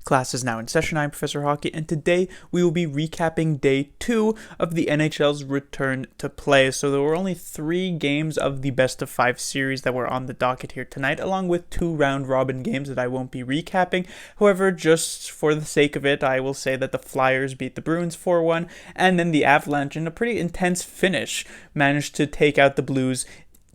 Class is now in session. I'm Professor Hockey, and today we will be recapping day 2 of the NHL's return to play. So there were only 3 games of the best of 5 series that were on the docket here tonight, along with 2 round-robin games that I won't be recapping. However, just for the sake of it, I will say that the Flyers beat the Bruins 4-1, and then the Avalanche, in a pretty intense finish, managed to take out the Blues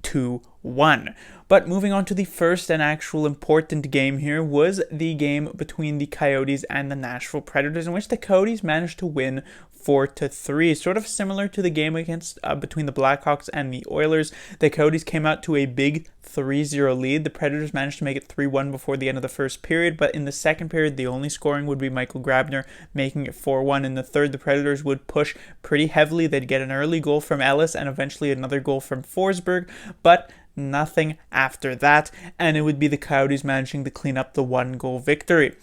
2-1. But moving on to the first and actual important game here was the game between the Coyotes and the Nashville Predators, in which the Coyotes managed to win 4-3, sort of similar to the game against between the Blackhawks and the Oilers. The Coyotes came out to a big 3-0 lead. The Predators managed to make it 3-1 before the end of the first period, but in the second period, the only scoring would be Michael Grabner, making it 4-1. In the third, the Predators would push pretty heavily. They'd get an early goal from Ellis and eventually another goal from Forsberg, but nothing after that, and it would be the Coyotes managing to clean up the 1-goal victory.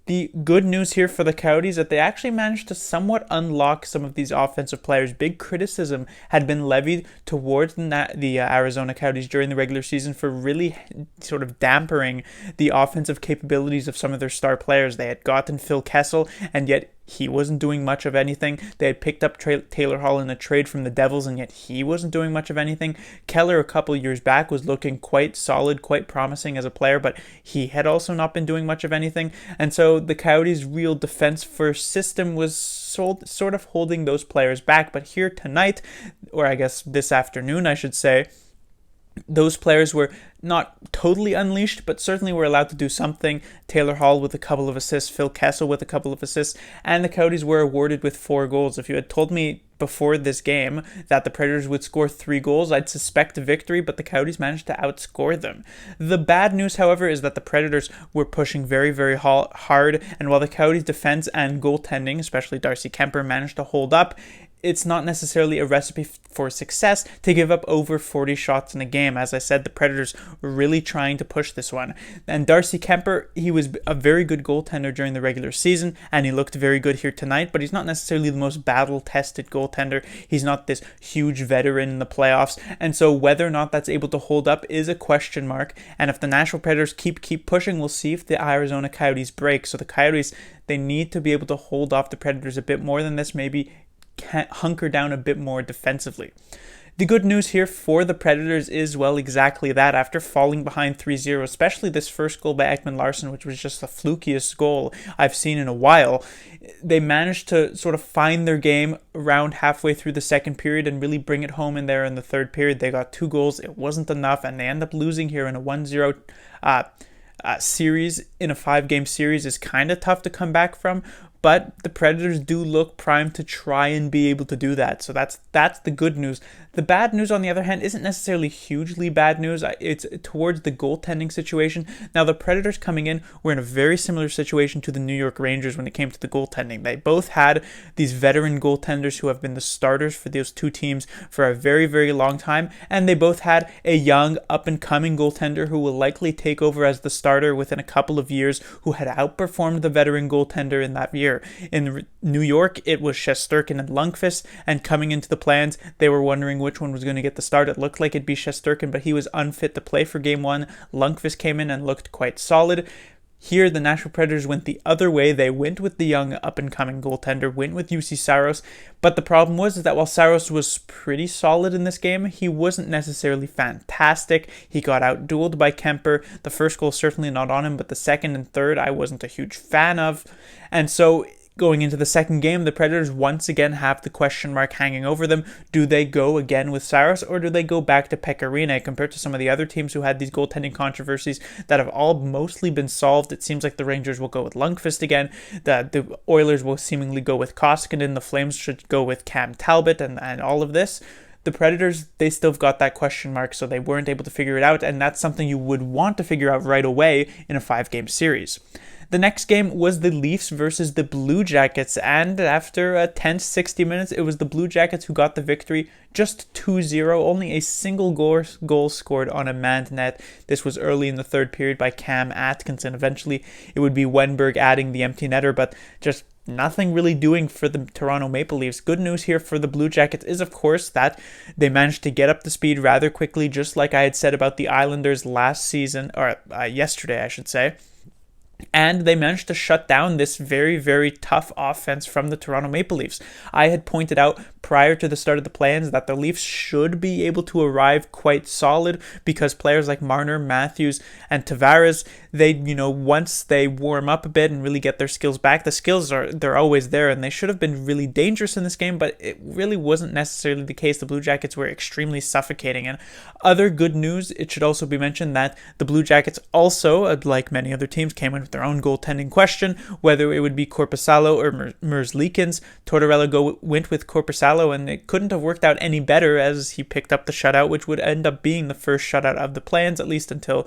The good news here for the Coyotes is that they actually managed to somewhat unlock some of these offensive players. Big criticism had been levied towards the Arizona Coyotes during the regular season for really sort of dampering the offensive capabilities of some of their star players. They had gotten Phil Kessel, and yet he wasn't doing much of anything. They had picked up Taylor Hall in a trade from the Devils, and yet he wasn't doing much of anything. Keller, a couple years back, was looking quite solid, quite promising as a player, but he had also not been doing much of anything. And so the Coyotes' real defense-first system was sort of holding those players back. But here tonight, or I guess this afternoon, I should say, those players were not totally unleashed, but certainly were allowed to do something. Taylor Hall with a couple of assists, Phil Kessel with a couple of assists, and the Coyotes were awarded with 4 goals. If you had told me before this game that the Predators would score 3 goals, I'd suspect a victory, but the Coyotes managed to outscore them. The bad news, however, is that the Predators were pushing very, very hard, and while the Coyotes' defense and goaltending, especially Darcy Kuemper, managed to hold up, it's not necessarily a recipe for success to give up over 40 shots in a game. As I said, the Predators were really trying to push this one. And Darcy Kuemper, he was a very good goaltender during the regular season, and he looked very good here tonight, but he's not necessarily the most battle-tested goaltender. He's not this huge veteran in the playoffs, and so whether or not that's able to hold up is a question mark. And if the Nashville Predators keep pushing, we'll see if the Arizona Coyotes break. So the Coyotes, they need to be able to hold off the Predators a bit more than this, maybe hunker down a bit more defensively. The good news here for the Predators is, well, exactly that. After falling behind 3-0, especially this first goal by Ekman Larsson, which was just the flukiest goal I've seen in a while, they managed to sort of find their game around halfway through the second period and really bring it home in there in the third period. They got 2 goals. It wasn't enough, and they end up losing here in a 1-0 series. In a 5-game series is kind of tough to come back from, but the Predators do look primed to try and be able to do that. So that's the good news. The bad news, on the other hand, isn't necessarily hugely bad news. It's towards the goaltending situation. Now, the Predators coming in were in a very similar situation to the New York Rangers when it came to the goaltending. They both had these veteran goaltenders who have been the starters for those two teams for a very, very long time, and they both had a young, up-and-coming goaltender who will likely take over as the starter within a couple of years, who had outperformed the veteran goaltender in that year. In New York, it was Shesterkin and Lundqvist, and coming into the plans, they were wondering which one was going to get the start. It looked like it'd be Shesterkin, but he was unfit to play for Game 1. Lundqvist came in and looked quite solid. Here, the Nashville Predators went the other way. They went with the young up-and-coming goaltender, went with UC Saros, but the problem was that while Saros was pretty solid in this game, he wasn't necessarily fantastic. He got out-dueled by Kuemper. The first goal certainly not on him, but the second and third I wasn't a huge fan of. And so going into the second game, the Predators once again have the question mark hanging over them. Do they go again with Saros, or do they go back to Pekka Rinne? Compared to some of the other teams who had these goaltending controversies that have all mostly been solved, it seems like the Rangers will go with Lundqvist again. The Oilers will seemingly go with Koskinen. The Flames should go with Cam Talbot and all of this. The Predators, they still have got that question mark, so they weren't able to figure it out, and that's something you would want to figure out right away in a 5-game series. The next game was the Leafs versus the Blue Jackets, and after a tense 60 minutes, it was the Blue Jackets who got the victory, just 2-0, only a single goal scored on a manned net. This was early in the third period by Cam Atkinson. Eventually, it would be Wenberg adding the empty netter, but just nothing really doing for the Toronto Maple Leafs. Good news here for the Blue Jackets is, of course, that they managed to get up to speed rather quickly, just like I had said about the Islanders last season, or yesterday, I should say. And they managed to shut down this very, very tough offense from the Toronto Maple Leafs. I had pointed out prior to the start of the play-ins that the Leafs should be able to arrive quite solid because players like Marner, Matthews, and Tavares, they, once they warm up a bit and really get their skills back, the skills they're always there, and they should have been really dangerous in this game, but it really wasn't necessarily the case. The Blue Jackets were extremely suffocating. And other good news, it should also be mentioned that the Blue Jackets also, like many other teams, came in with their own goaltending question, whether it would be Korpisalo or Merzlikins. Tortorella went with Korpisalo, and it couldn't have worked out any better as he picked up the shutout, which would end up being the first shutout of the play-ins, at least until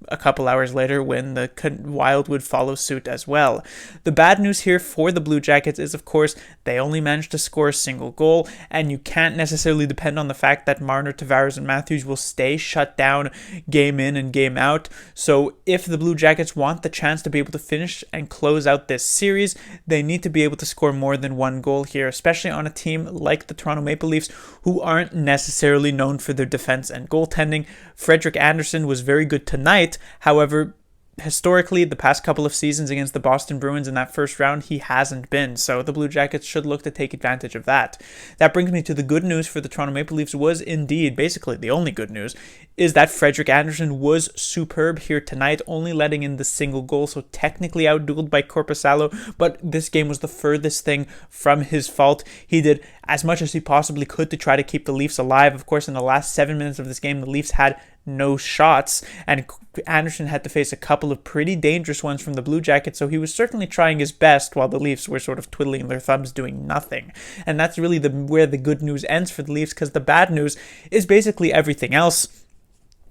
a couple hours later when the Wild would follow suit as well. The bad news here for the Blue Jackets is, of course, they only managed to score a single goal, and you can't necessarily depend on the fact that Marner, Tavares, and Matthews will stay shut down game in and game out. So if the Blue Jackets want the chance to be able to finish and close out this series, they need to be able to score more than one goal here, especially on a team like the Toronto Maple Leafs, who aren't necessarily known for their defense and goaltending. Frederik Andersen was very good tonight. However, historically, the past couple of seasons against the Boston Bruins in that first round, he hasn't been. So the Blue Jackets should look to take advantage of that. That brings me to the good news for the Toronto Maple Leafs was indeed, basically the only good news, is that Frederik Andersen was superb here tonight, only letting in the single goal, so technically outdueled by Korpisalo, but this game was the furthest thing from his fault. He did as much as he possibly could to try to keep the Leafs alive. Of course, in the last 7 minutes of this game, the Leafs had no shots, and Andersen had to face a couple of pretty dangerous ones from the Blue Jackets, so he was certainly trying his best while the Leafs were sort of twiddling their thumbs doing nothing. And that's really where the good news ends for the Leafs, because the bad news is basically everything else.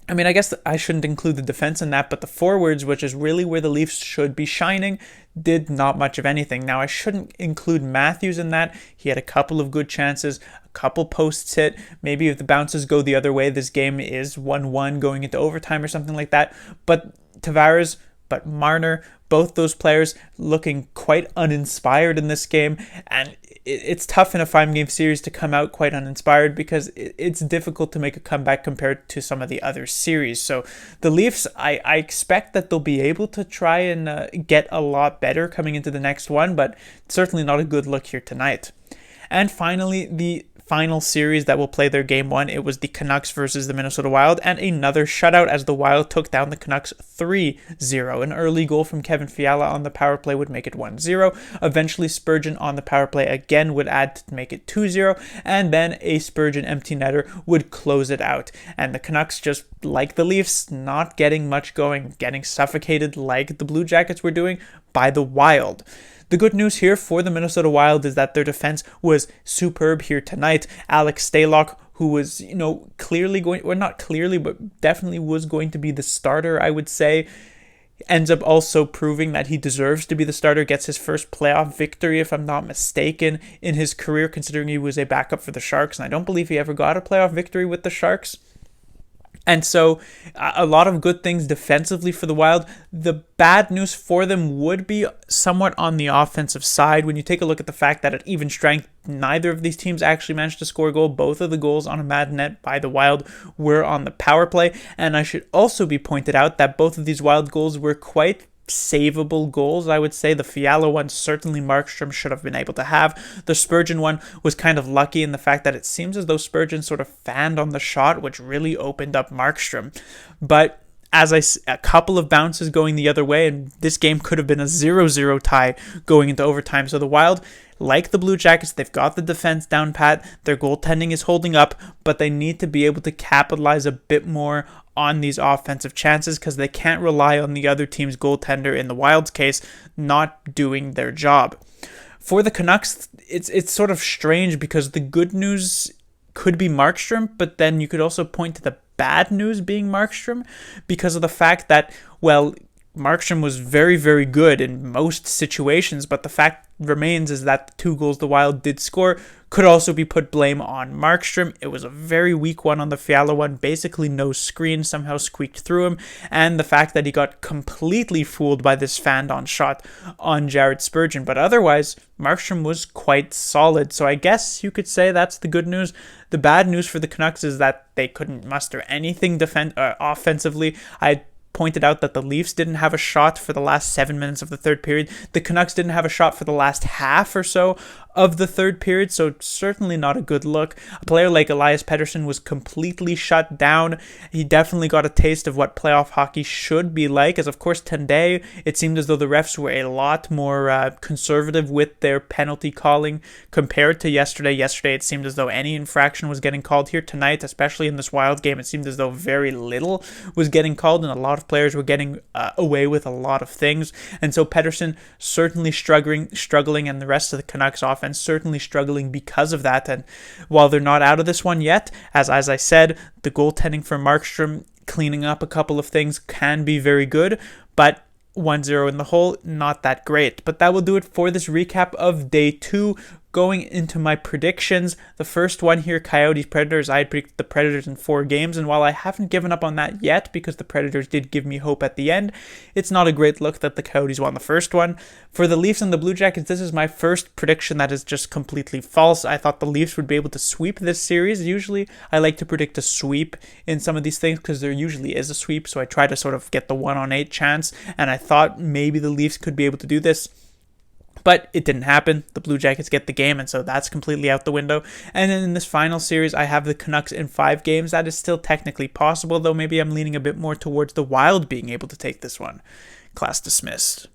I mean, I guess I shouldn't include the defense in that, but the forwards, which is really where the Leafs should be shining, did not much of anything. Now, I shouldn't include Matthews in that. He had a couple of good chances, a couple posts hit. Maybe if the bounces go the other way, this game is 1-1 going into overtime or something like that. But Tavares, but Marner, both those players looking quite uninspired in this game, and it's tough in a 5-game series to come out quite uninspired because it's difficult to make a comeback compared to some of the other series. So the Leafs, I expect that they'll be able to try and get a lot better coming into the next one, but certainly not a good look here tonight. And finally, the final series that will play their game one, it was the Canucks versus the Minnesota Wild, and another shutout as the Wild took down the Canucks 3-0. An early goal from Kevin Fiala on the power play would make it 1-0. Eventually, Spurgeon on the power play again would add to make it 2-0, and then a Spurgeon empty netter would close it out. And the Canucks, just like the Leafs, not getting much going, getting suffocated like the Blue Jackets were doing by the Wild. The good news here for the Minnesota Wild is that their defense was superb here tonight. Alex Stalock, who was, clearly going, or not clearly, but definitely was going to be the starter, I would say, ends up also proving that he deserves to be the starter, gets his first playoff victory, if I'm not mistaken, in his career, considering he was a backup for the Sharks, and I don't believe he ever got a playoff victory with the Sharks. And so a lot of good things defensively for the Wild. The bad news for them would be somewhat on the offensive side. When you take a look at the fact that at even strength, neither of these teams actually managed to score a goal. Both of the goals on a mad net by the Wild were on the power play. And I should also be pointed out that both of these Wild goals were quite savable goals, I would say. The Fiala one, certainly Markstrom should have been able to have. The Spurgeon one was kind of lucky in the fact that it seems as though Spurgeon sort of fanned on the shot, which really opened up Markstrom. But a couple of bounces going the other way, and this game could have been a 0-0 tie going into overtime. So the Wild, like the Blue Jackets, they've got the defense down pat. Their goaltending is holding up, but they need to be able to capitalize a bit more on these offensive chances because they can't rely on the other team's goaltender, in the Wild's case, not doing their job. For the Canucks, it's sort of strange because the good news could be Markstrom, but then you could also point to the bad news being Markstrom because of the fact that, well, Markstrom was very, very good in most situations, but the fact remains is that the 2 goals the Wild did score could also be put blame on Markstrom. It was a very weak one on the Fiala one, basically no screen, somehow squeaked through him, and the fact that he got completely fooled by this fanned-on shot on Jared Spurgeon. But otherwise, Markstrom was quite solid, so I guess you could say that's the good news. The bad news for the Canucks is that they couldn't muster anything offensively. I pointed out that the Leafs didn't have a shot for the last 7 minutes of the third period. The Canucks didn't have a shot for the last half or so of the third period, so certainly not a good look. A player like Elias Pettersson was completely shut down. He definitely got a taste of what playoff hockey should be like, as of course today it seemed as though the refs were a lot more conservative with their penalty calling compared to yesterday. Yesterday it seemed as though any infraction was getting called. Here tonight, especially in this Wild game, it seemed as though very little was getting called, and a lot of players were getting away with a lot of things. And so Pettersson certainly struggling, and the rest of the Canucks offense certainly struggling because of that. And while they're not out of this one yet, as I said, the goaltending for Markstrom cleaning up a couple of things can be very good, but 1-0 in the hole, not that great. But that will do it for this recap of day 2. Going into my predictions, the first one here, Coyotes Predators, I had predicted the Predators in 4 games, and while I haven't given up on that yet because the Predators did give me hope at the end, it's not a great look that the Coyotes won the first one. For the Leafs and the Blue Jackets, this is my first prediction that is just completely false. I thought the Leafs would be able to sweep this series. Usually I like to predict a sweep in some of these things because there usually is a sweep, so I try to sort of get the 1 on 8 chance, and I thought maybe the Leafs could be able to do this. But it didn't happen. The Blue Jackets get the game, and so that's completely out the window. And then in this final series, I have the Canucks in 5 games. That is still technically possible, though maybe I'm leaning a bit more towards the Wild being able to take this one. Class dismissed.